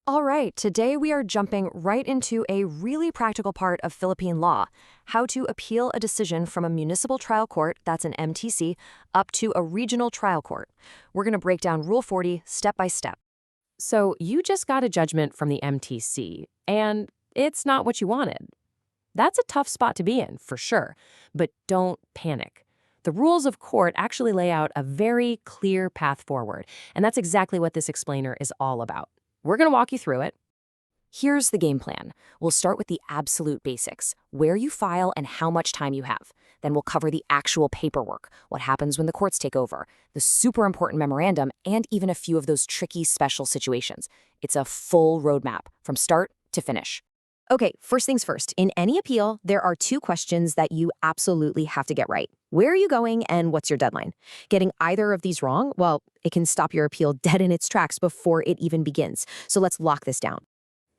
All right, today we are jumping right into a really practical part of Philippine law, how to appeal a decision from a municipal trial court, that's an MTC, up to a regional trial court. We're going to break down Rule 40 step by step. So you just got a judgment from the MTC, and it's not what you wanted. That's a tough spot to be in, for sure, but don't panic. The rules of court actually lay out a very clear path forward, and that's exactly what this explainer is all about. We're going to walk you through it. Here's the game plan. We'll start with the absolute basics, where you file and how much time you have. Then we'll cover the actual paperwork, what happens when the courts take over, the super important memorandum, and even a few of those tricky special situations. It's a full roadmap from start to finish. Okay, first things first. In any appeal, there are two questions that you absolutely have to get right. Where are you going and what's your deadline? Getting either of these wrong, well, it can stop your appeal dead in its tracks before it even begins. So let's lock this down.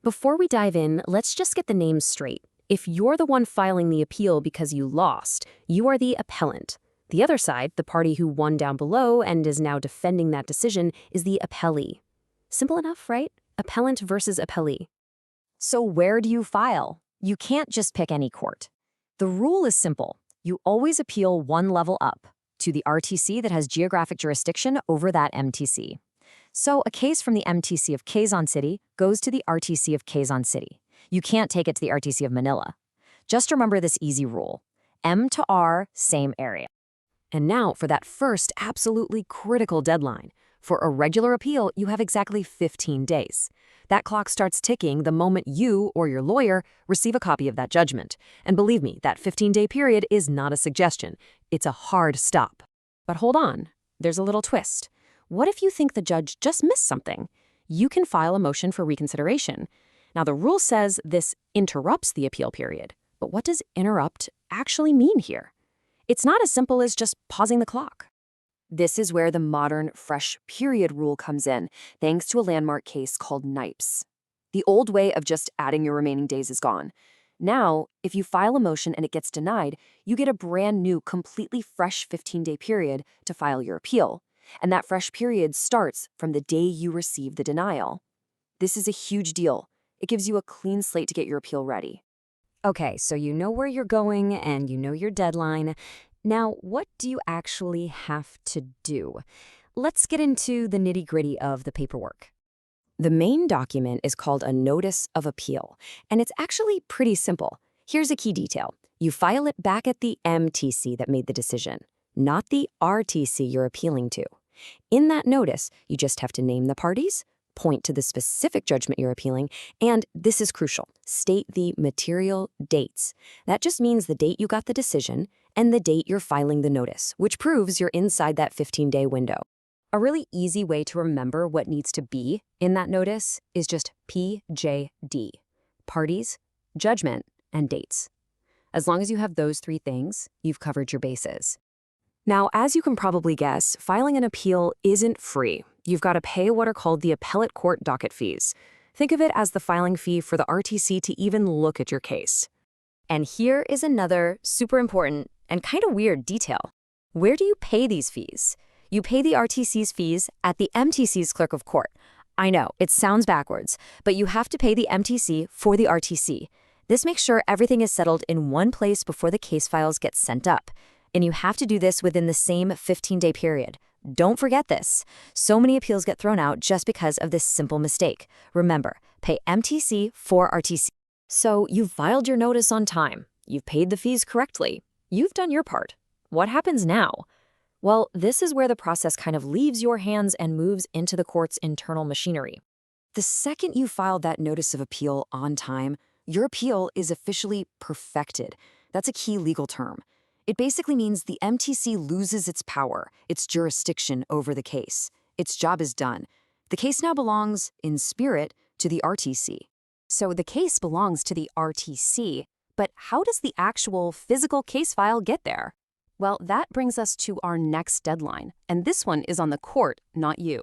Before we dive in, let's just get the names straight. If you're the one filing the appeal because you lost, you are the appellant. The other side, the party who won down below and is now defending that decision, is the appellee. Simple enough, right? Appellant versus appellee. So where do you file? You can't just pick any court. The rule is simple. You always appeal one level up to the RTC that has geographic jurisdiction over that MTC. So a case from the MTC of Quezon City goes to the RTC of Quezon City. You can't take it to the RTC of Manila. Just remember this easy rule. M to R, same area. And now for that first absolutely critical deadline. For a regular appeal, you have exactly 15 days. That clock starts ticking the moment you or your lawyer receive a copy of that judgment. And believe me, that 15-day period is not a suggestion. It's a hard stop. But hold on, there's a little twist. What if you think the judge just missed something? You can file a motion for reconsideration. Now, the rule says this interrupts the appeal period. But what does interrupt actually mean here? It's not as simple as just pausing the clock. This is where the modern fresh period rule comes in, thanks to a landmark case called Nipes. The old way of just adding your remaining days is gone. Now, if you file a motion and it gets denied, you get a brand new, completely fresh 15-day period to file your appeal. And that fresh period starts from the day you receive the denial. This is a huge deal. It gives you a clean slate to get your appeal ready. Okay, so you know where you're going and you know your deadline. Now, what do you actually have to do? Let's get into the nitty-gritty of the paperwork. The main document is called a Notice of Appeal, and it's actually pretty simple. Here's a key detail. You file it back at the MTC that made the decision, not the RTC you're appealing to. In that notice, you just have to name the parties, point to the specific judgment you're appealing, and this is crucial, state the material dates. That just means the date you got the decision and the date you're filing the notice, which proves you're inside that 15-day window. A really easy way to remember what needs to be in that notice is just PJD, parties, judgment, and dates. As long as you have those three things, you've covered your bases. Now, as you can probably guess, filing an appeal isn't free. You've got to pay what are called the appellate court docket fees. Think of it as the filing fee for the RTC to even look at your case. And here is another super important and kind of weird detail. Where do you pay these fees? You pay the RTC's fees at the MTC's clerk of court. I know, it sounds backwards, but you have to pay the MTC for the RTC. This makes sure everything is settled in one place before the case files get sent up. And you have to do this within the same 15-day period. Don't forget this. So many appeals get thrown out just because of this simple mistake. Remember, pay MTC for RTC. So you've filed your notice on time. You've paid the fees correctly. You've done your part. What happens now? Well, this is where the process kind of leaves your hands and moves into the court's internal machinery. The second you filed that notice of appeal on time, your appeal is officially perfected. That's a key legal term. It basically means the MTC loses its power, its jurisdiction over the case. Its job is done. The case now belongs, in spirit, to the RTC. So the case belongs to the RTC, but how does the actual physical case file get there? Well, that brings us to our next deadline, and this one is on the court, not you.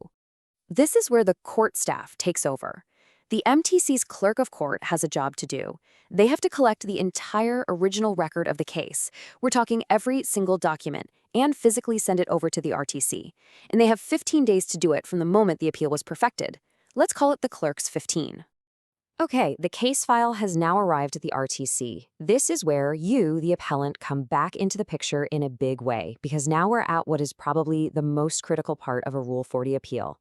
This is where the court staff takes over. The MTC's clerk of court has a job to do. They have to collect the entire original record of the case. We're talking every single document, and physically send it over to the RTC. And they have 15 days to do it from the moment the appeal was perfected. Let's call it the clerk's 15. Okay, the case file has now arrived at the RTC. This is where you, the appellant, come back into the picture in a big way, because now we're at what is probably the most critical part of a Rule 40 appeal.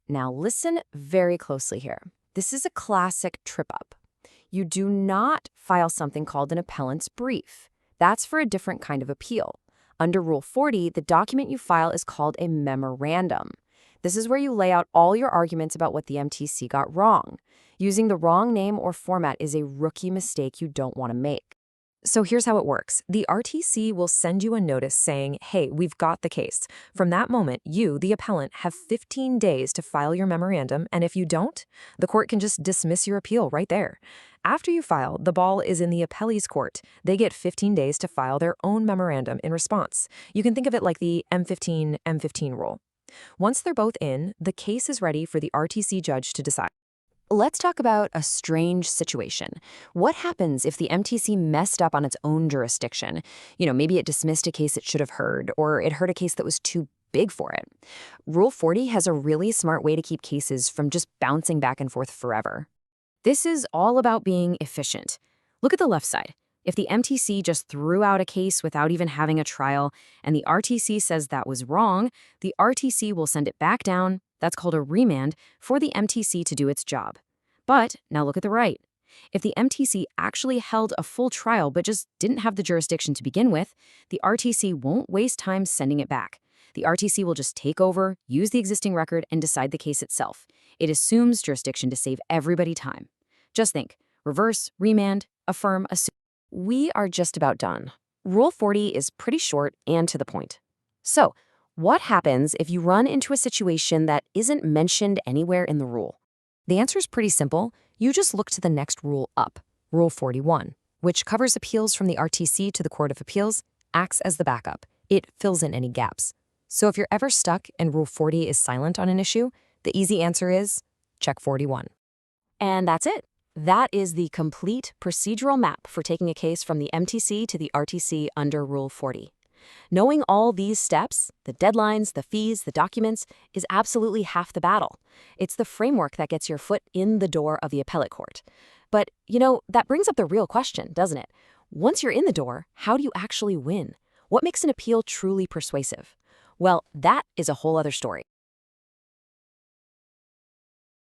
Now listen very closely here. This is a classic trip-up. You do not file something called an appellant's brief. That's for a different kind of appeal. Under Rule 40, the document you file is called a memorandum. This is where you lay out all your arguments about what the MTC got wrong. Using the wrong name or format is a rookie mistake you don't want to make. So here's how it works. The RTC will send you a notice saying, hey, we've got the case. From that moment, you, the appellant, have 15 days to file your memorandum, and if you don't, the court can just dismiss your appeal right there. After you file, the ball is in the appellee's court. They get 15 days to file their own memorandum in response. You can think of it like the M15 rule. Once they're both in, the case is ready for the RTC judge to decide. Let's talk about a strange situation. What happens if the MTC messed up on its own jurisdiction? Maybe it dismissed a case it should have heard, or it heard a case that was too big for it. Rule 40 has a really smart way to keep cases from just bouncing back and forth forever. This is all about being efficient. Look at the left side. If the MTC just threw out a case without even having a trial, and the RTC says that was wrong, the RTC will send it back down, that's called a remand, for the MTC to do its job. But now look at the right. If the MTC actually held a full trial but just didn't have the jurisdiction to begin with, the RTC won't waste time sending it back. The RTC will just take over, use the existing record, and decide the case itself. It assumes jurisdiction to save everybody time. Just think, reverse, remand, affirm, assume. We are just about done. Rule 40 is pretty short and to the point. So, what happens if you run into a situation that isn't mentioned anywhere in the rule? The answer is pretty simple. You just look to the next rule up, Rule 41, which covers appeals from the RTC to the Court of Appeals, acts as the backup. It fills in any gaps. So if you're ever stuck and Rule 40 is silent on an issue, the easy answer is check 41. And that's it. That is the complete procedural map for taking a case from the MTC to the RTC under Rule 40. Knowing all these steps, the deadlines, the fees, the documents, is absolutely half the battle. It's the framework that gets your foot in the door of the appellate court. But, that brings up the real question, doesn't it? Once you're in the door, how do you actually win? What makes an appeal truly persuasive? Well, that is a whole other story.